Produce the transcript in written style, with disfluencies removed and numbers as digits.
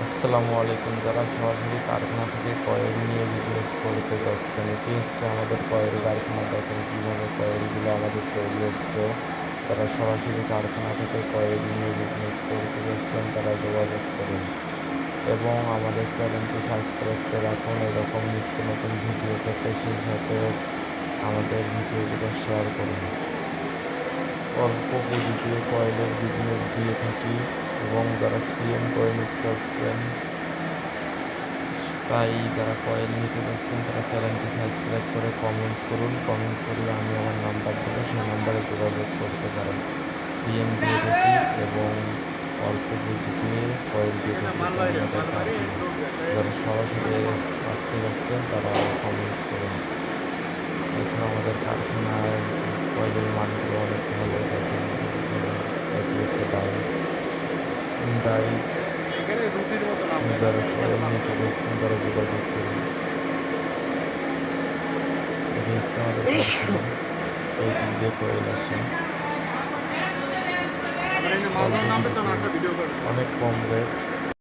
আসসালামু আলাইকুম। যারা সরাসরি কারখানা থেকে কয়েল নিয়ে বিজনেস করতে যাচ্ছেন, এটি হচ্ছে আমাদের কয়েল কারখানা। দেখেন কীভাবে কয়েলগুলো আমাদের তৈরি হচ্ছে। যারা সরাসরি কারখানা থেকে কয়েল নিয়ে বিজনেস করতে যাচ্ছেন তারা যোগাযোগ করুন এবং আমাদের চ্যানেলটি সাবস্ক্রাইব করে রাখুন এরকম নিত্য নতুন ভিডিও পেতে। সেই সাথে আমাদের ভিডিওগুলো শেয়ার করুন। অল্প পুঁজি দিয়ে কয়েলের বিজনেস দিয়ে থাকি এবং যারা সিএম কয়েল করছেন, তাই যারা কয়েল নিতে যাচ্ছেন তারা চ্যানেলটি সাবস্ক্রাইব করে কমেন্টস করুন। কমেন্টস করলে আমি আমার নাম্বার দেবো, সেই নাম্বারে যোগাযোগ করতে পারেন। সিএম দিয়ে থাকি এবং অল্প পুঁজি দিয়ে কয়েল দিয়ে থাকি আমাদের কারখানা। যারা সরাসরি আসতে যাচ্ছেন তারা কমেন্টস করুন। এছাড়া আমাদের কারখানার কয়েলের মানগুলো অনেক ভালো। দেখেন এটি হচ্ছে ডাইস যারা কয়েল নিতে যাচ্ছেন তারা যোগাযোগ করুন। এটি হচ্ছে আমাদের কারখানা। এই দিক দিয়ে কয়েল আসে অল্প পুঁজিতে, অনেক কম রেট।